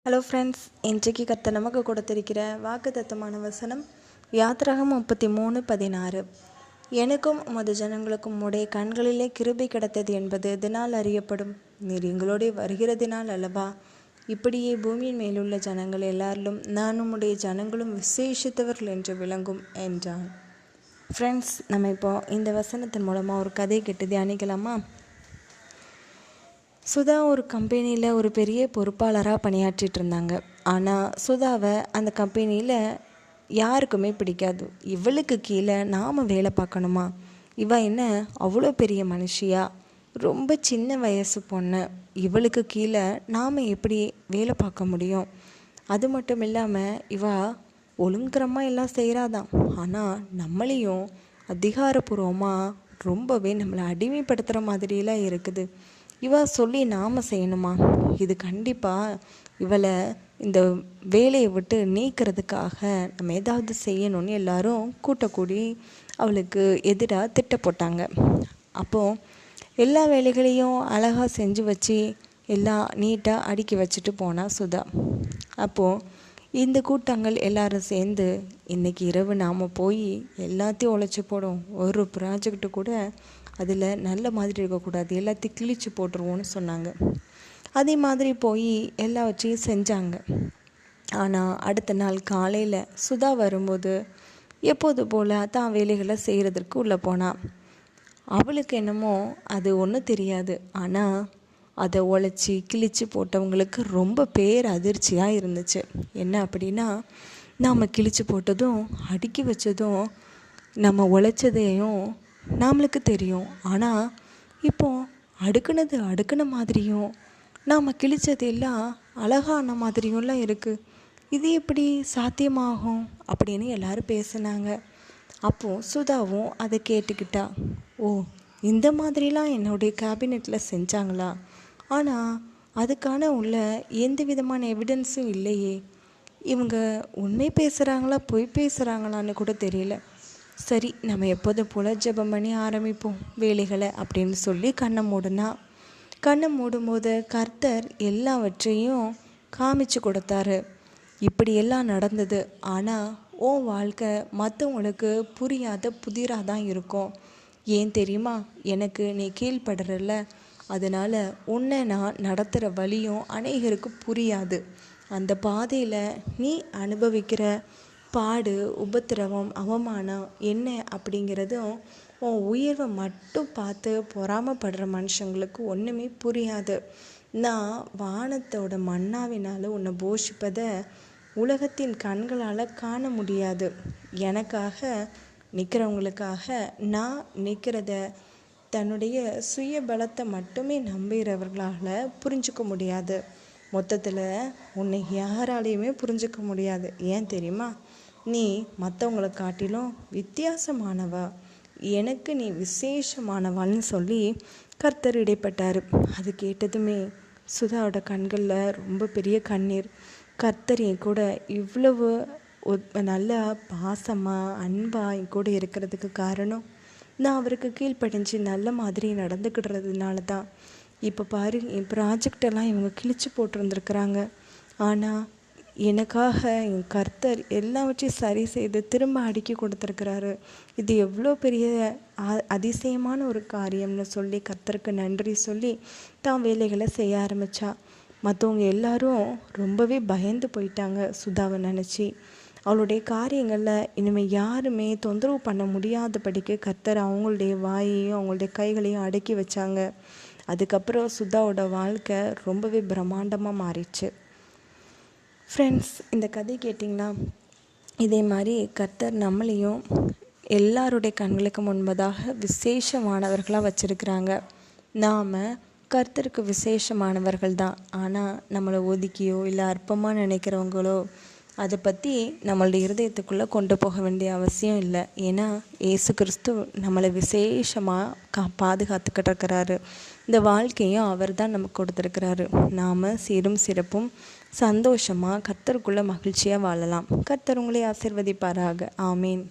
Hello friends, இன்றைக்கு கர்த்தர் நமக்கு கொடுத்திருக்கிற வாக்குத்தத்தமான வசனம் யாத்திராகம் 33:16. எனக்கும் உமது ஜனங்களுக்கும் உடைய கண்களிலே கிருபை கிடைத்தது என்பது இதனால் அறியப்படும். நீர் எங்களோட வருகிறதினால் அல்லவா. இப்படியே பூமியின் மேலுள்ள ஜனங்கள் எல்லாரிலும் நான் உம்முடைய ஜனங்களும் விசேஷித்தவர்கள் என்று விளங்கும் என்றான். ஃப்ரெண்ட்ஸ், நம்ம இப்போ இந்த வசனத்தின் மூலமாக ஒரு கதை கேட்டு தியானிக்கலாமா? சுதா ஒரு கம்பெனியில் ஒரு பெரிய பொறுப்பாளராக பணியாற்றிட்டு இருந்தாங்க. ஆனால் சுதாவை அந்த கம்பெனியில் யாருக்குமே பிடிக்காது. இவளுக்கு கீழே நாம் வேலை பார்க்கணுமா? இவ என்ன அவ்வளோ பெரிய மனுஷியா? ரொம்ப சின்ன வயசு பொண்ணு. இவளுக்கு கீழே நாம் எப்படி வேலை பார்க்க முடியும்? அது மட்டும் இல்லாமல் இவ ஒழுங்குறமாக எல்லாம் செய்கிறாதான். ஆனால் நம்மளையும் அதிகாரப்பூர்வமாக ரொம்பவே நம்மளை அடிமைப்படுத்துகிற மாதிரியெல்லாம் இருக்குது. இவ சொல்லி நாம் செய்யணுமா? இது கண்டிப்பாக இவளை இந்த வேலையை விட்டு நீக்கிறதுக்காக நம்ம ஏதாவது செய்யணும்னு எல்லாரும் கூட்டக்கூடி அவளுக்கு எதிராக திட்ட போட்டாங்க. அப்போது எல்லா வேலைகளையும் அழகாக செஞ்சு வச்சு எல்லாம் நீட்டாக அடுக்கி வச்சுட்டு போனா சுதா. அப்போது இந்த கூட்டங்கள் எல்லாரும் சேர்ந்து இன்றைக்கி இரவு நாம் போய் எல்லாத்தையும் உழைச்சி போடும், ஒரு ப்ராஜெக்டு கூட அதில் நல்ல மாதிரி இருக்கக்கூடாது, எல்லாத்தையும் கிழிச்சு போட்டுருவோன்னு சொன்னாங்க. அதே மாதிரி போய் எல்லாவற்றையும் செஞ்சாங்க. ஆனால் அடுத்த நாள் காலையில் சுதா வரும்போது எப்போது போல் தான் வேலைகளை செய்கிறதுக்கு உள்ளே போனான். அவளுக்கு என்னமோ அது ஒன்றும் தெரியாது. ஆனால் அதை உழைச்சி கிழிச்சு போட்டவங்களுக்கு ரொம்ப பேர் அதிர்ச்சியாக இருந்துச்சு. என்ன அப்படின்னா, நாம் கிழிச்சு போட்டதும் அடுக்கி வச்சதும் நம்ம உழைச்சதையும் நம்மளுக்கு தெரியும். ஆனால் இப்போது அடுக்குன மாதிரியும் நாம் கிழிச்சது எல்லாம் அழகான மாதிரியும்லாம் இருக்குது. இது எப்படி சாத்தியமாகும் அப்படின்னு எல்லாரும் பேசினாங்க. அப்போது சுதாவும் அதை கேட்டுக்கிட்டா. ஓ, இந்த மாதிரிலாம் என்னுடைய கேபினெட்டில் செஞ்சாங்களா? ஆனால் அதுக்கான உள்ள எந்த விதமான எவிடன்ஸும் இல்லையே. இவங்க உண்மை பேசுகிறாங்களா பொய் பேசுகிறாங்களான்னு கூட தெரியல. சரி, நம்ம எப்போதும் போல் ஜெபம் பண்ணி ஆரம்பிப்போம் வேலைகளை அப்படின்னு சொல்லி கண்ணை மூடும்போது கர்த்தர் எல்லாவற்றையும் காமிச்சு கொடுத்தாரு. இப்படியெல்லாம் நடந்தது. ஆனால் உன் வாழ்க்கை மற்றவங்களுக்கு புரியாத புதிராக தான் இருக்கும். ஏன் தெரியுமா? எனக்கு நீ கீழ்படுறல, அதனால் உன்னை நான் நடத்துகிற வழியும் அநேகருக்கு புரியாது. அந்த பாதையில் நீ அனுபவிக்கிற பாடு, உபத்திரவம், அவமானம் என்ன அப்படிங்கிறதும் உன் உயர்வை மட்டும் பார்த்து பொறாமப்படுற மனுஷங்களுக்கு ஒன்றுமே புரியாது. நான் வானத்தோட மன்னாவினால் உன்னை போஷிப்பதை உலகத்தின் கண்களால் காண முடியாது. எனக்காக நிற்கிறவங்களுக்காக நான் நிற்கிறத தன்னுடைய சுய பலத்தை மட்டுமே நம்புகிறவர்களால் புரிஞ்சிக்க முடியாது. மொத்தத்தில் உன்னை யாராலையுமே புரிஞ்சிக்க முடியாது. ஏன் தெரியுமா? நீ மற்றவங்களை காட்டிலும் வித்தியாசமானவா, எனக்கு நீ விசேஷமானவான்னு சொல்லி கர்த்தர் இடைப்பட்டார். அது கேட்டதுமே சுதாவோட கண்களில் ரொம்ப பெரிய கண்ணீர். கர்த்தர் என் கூட இவ்வளவு நல்ல பாசமாக அன்பாக என் கூட இருக்கிறதுக்கு காரணம் நான் அவருக்கு கீழ்ப்படிஞ்சு நல்ல மாதிரி நடந்துக்கிடுறதுனால தான். இப்போ பாரு, என் ப்ராஜெக்டெல்லாம் இவங்க கிழிச்சு போட்டிருந்துருக்குறாங்க. ஆனால் எனக்காக என் கர்த்தர் எல்லாவற்றையும் சரி செய்து திரும்ப அடுக்கி கொடுத்துருக்கிறாரு. இது எவ்வளோ பெரிய அதிசயமான ஒரு காரியம்னு சொல்லி கர்த்தருக்கு நன்றி சொல்லி தான் வேலைகளை செய்ய ஆரம்பித்தா. மற்றவங்க எல்லாரும் ரொம்பவே பயந்து போயிட்டாங்க சுதாவை நினச்சி. அவளுடைய காரியங்களில் இனிமேல் யாருமே தொந்தரவு பண்ண முடியாதபடிக்கு கர்த்தர் அவங்களுடைய வாயையும் அவங்களுடைய கைகளையும் அடக்கி வச்சாங்க. அதுக்கப்புறம் சுதாவோட வாழ்க்கை ரொம்பவே பிரம்மாண்டமாக மாறிச்சு. ஃப்ரெண்ட்ஸ், இந்த கதை கேட்டிங்கன்னா இதே மாதிரி கர்த்தர் நம்மளையும் எல்லாருடைய கண்களுக்கு முன்பதாக விசேஷமானவர்களாக வச்சுருக்கிறாங்க. நாம் கர்த்தருக்கு விசேஷமானவர்கள் தான். ஆனால் நம்மளை ஒதுக்கியோ இல்லை அற்பமாக நினைக்கிறவங்களோ அதை பற்றி நம்மளுடைய இருதயத்துக்குள்ளே கொண்டு போக வேண்டிய அவசியம் இல்லை. ஏன்னா இயேசு கிறிஸ்து நம்மளை விசேஷமாக பாதுகாத்துக்கிட்டு இருக்கிறாரு. இந்த வாழ்க்கையும் அவர் தான் நமக்கு கொடுத்துருக்கிறாரு. நாம் சீரும் சிறப்பும் சந்தோஷமாக கர்த்தருக்குள்ளே மகிழ்ச்சியாக வாழலாம். கர்த்தர் உங்களை ஆசீர்வதிப்பாராக. ஆமீன்.